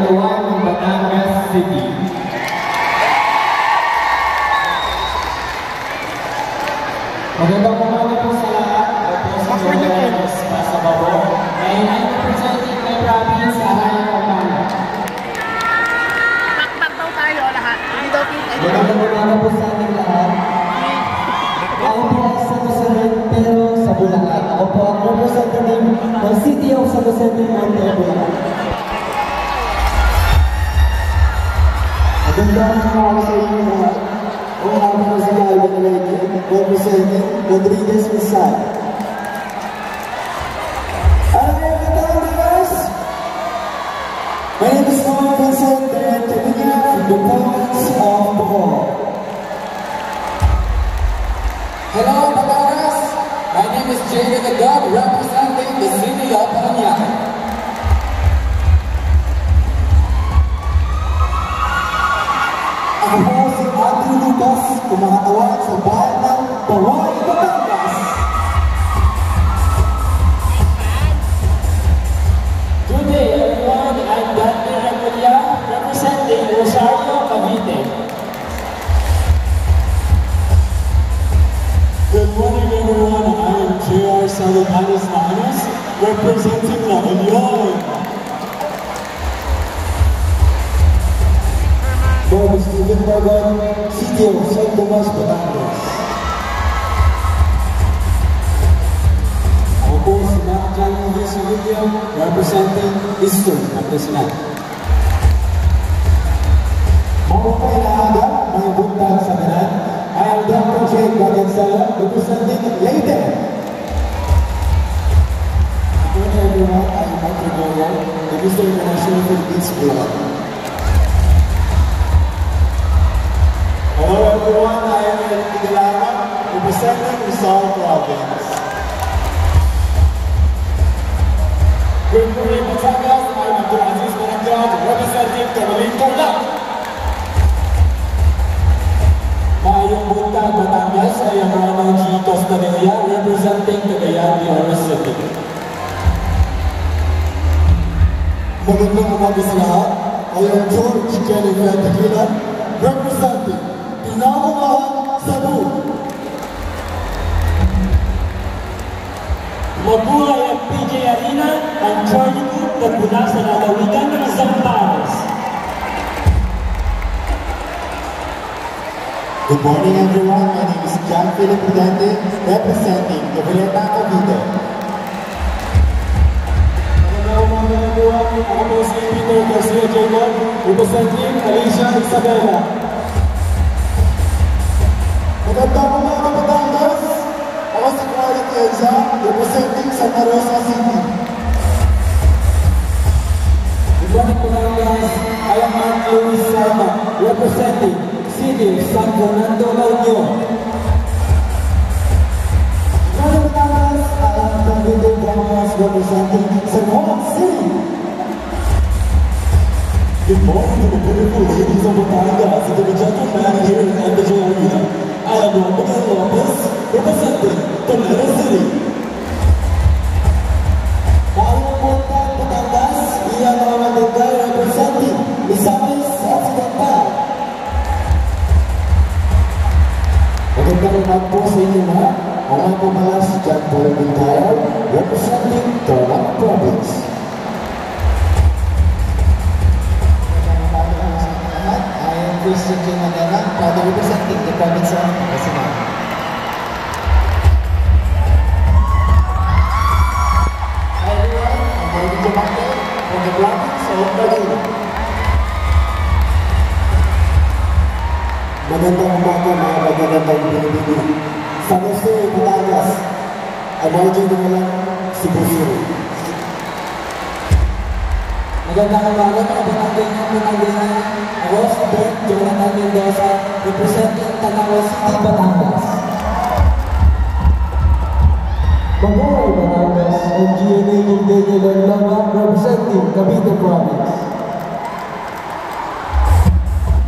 Tuan ng Batangas City. Magandang umaga po sa lahat. Ako po si Pasa Babor. And I'm representing my province, Arayang Pampanga. Taktak daw tayo lahat. Hindi daw pinag. Magandang umaga po sa ating lahat. Ako po ay San Jose pero sa Bulacan. Ako po ang representative ng City of San Jose del Monte, Bulacan. Magandang umaga sa inyo lahat. Ako nga po si Calvin Alegi, representing Rodriguez Rizal. Ano kayo katawag guys? My name is Noah Vincent Tebinga from the province of Bohol. Hello, Batangas! My name is Jay Gadab, representing the city of Parañaque. Ako po si Andrew Lucas, kumakatawag sa bayan ng Bawal, Batangas. Good day everyone, I'm Dante Remulia, representing Rosario, Cavite. Good morning everyone, I am J.R. Salutanes Manos, representing La Union. Bob Steven Morgan, City of San Tomas, Batangas. Ako po si Mac John Luis William, representing Eastern Pangasinan. Mamupay na aga, mga buntag sa kanan. I am Dr. Jake Bagansala, representing Leyden. Good morning everyone, I am Mark Gregorio, the Mr. International Philippines Bulacan. Hello everyone, I am Eric Tigalama, representing Rizal Province. Good morning Batangas, I'm Abdul Aziz Mananggad, representing Camaling Tarlac. Maayong buntag Batangas, I am Ronald G. Costadilla, representing Cagayan de Oro City. Magandang umaga sa lahat. I am George Jennifer Tequila, representing Pinangunahan, Cebu. Mabuhay ang PJ Arena, ang Charlie Group na mula sa lalawigan ng Zambales. Good morning everyone, my name is John Philip Prudente, representing Cavite, Cavite. Magandang umaga everyone, ako po si Peter Garcia Jacob, representing Alicia Isabela. Magandang umaga Batangas. Ako si Quiet Elza, representing Santa Rosa City. Good morning Batangas, I am Mark Luis Sarma, representing City of San Fernando, La Union. Good morning Batangas, I am David Ramos, representing San Juan City. Good morning to the beautiful ladies of Batangas and to the gentlemen here in MJ Arena. I am Miguel Lopez, representing Toledo City. Maayong buntag Batangas, iyan ang mga Dugay, representing Misamis Occidental. Magandang umaga po sa inyo lahat. Ako po pala si John Paul Mintayo, representing Tarlac Province. I am Christian J. Manana, proudly representing the province of Pangasinan. Hi everyone, I'm David Jamante from the province of Laguna. Magandang umaga mga magagandang binibini. San Jose, Batangas. I'm RJ Dumalan, Cebu City. Magandang umaga mga Batangas. Ako si Bert Jonathan Mendoza, representing Tanawa City, Batangas. Mabuhay Batangas, ang GNA Gildenya Lama, representing Cavite Province.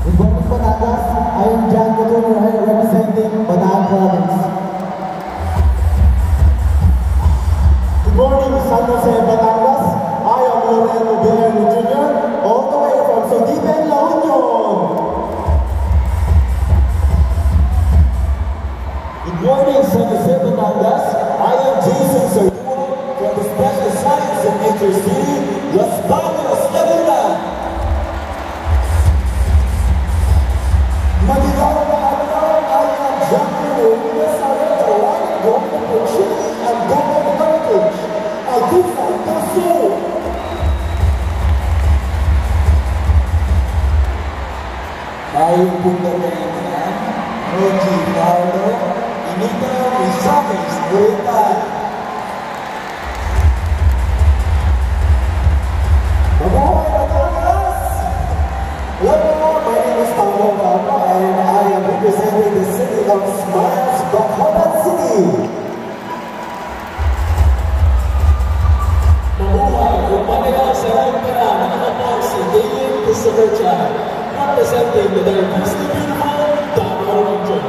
Good morning Batangas, I am John Cotoner, representing Bataan Province. Good morning San Jose, Batangas. I am Lorenzo Villarno Jr., all the way City, Los Baños, Laguna. Magiging mahatag ay ang January na sa Tawanan Government of Chile and Government Heritage, Agusa del Sur. Tayong punta Pilipinan, Rocky Nardo, Inita Rizales, Buritan. Mabuhay Batangas! Hello, my name is Paulo Papa and I am representing the city of Smiles, Bacolod City. Mabuhay kung panayaw sa Opera na nakapag si Daniel Christopher Chan, representing the diversity beautiful Davao region.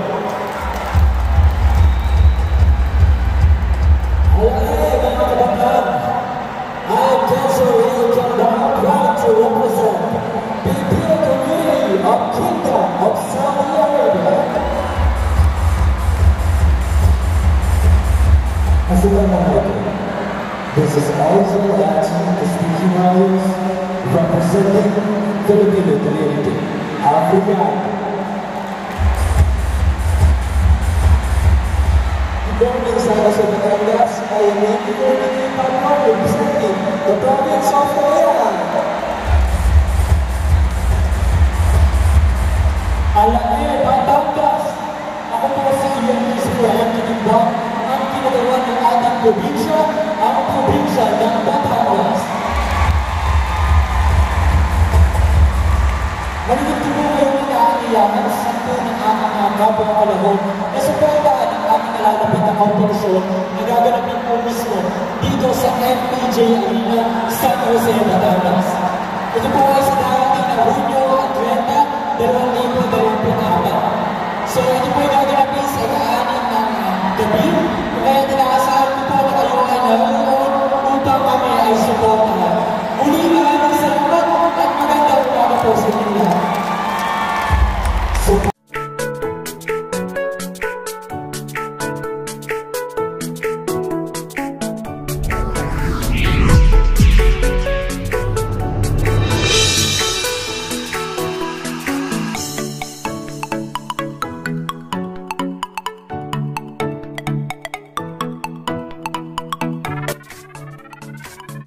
Alay mga kabataan, I am Kenzo Rio Candang, proud to represent Filipino community of Kingdom of Saudi Arabia. Assalamualaikum. This is also Latin speaking audience representing Filipino community, Africa. Good morning sa Jose Batangas. I am Anthony Pablo representing the province of Cagayan. Alae, Batangas. Ako po si Ian Isidro Anthony Bang, ang kinagawa ng ating probinsya, ang probinsya ng Batangas. Manigit-tubo ngayon ang naiiyakan sa santo ng aking mga kapwa kalahon na suportahan ang aming nalalapit na kompetisyon na gaganapin po mismo dito sa MPJ Arena, San Jose, Batangas. Ito po ay sa darating na Hunyo 30,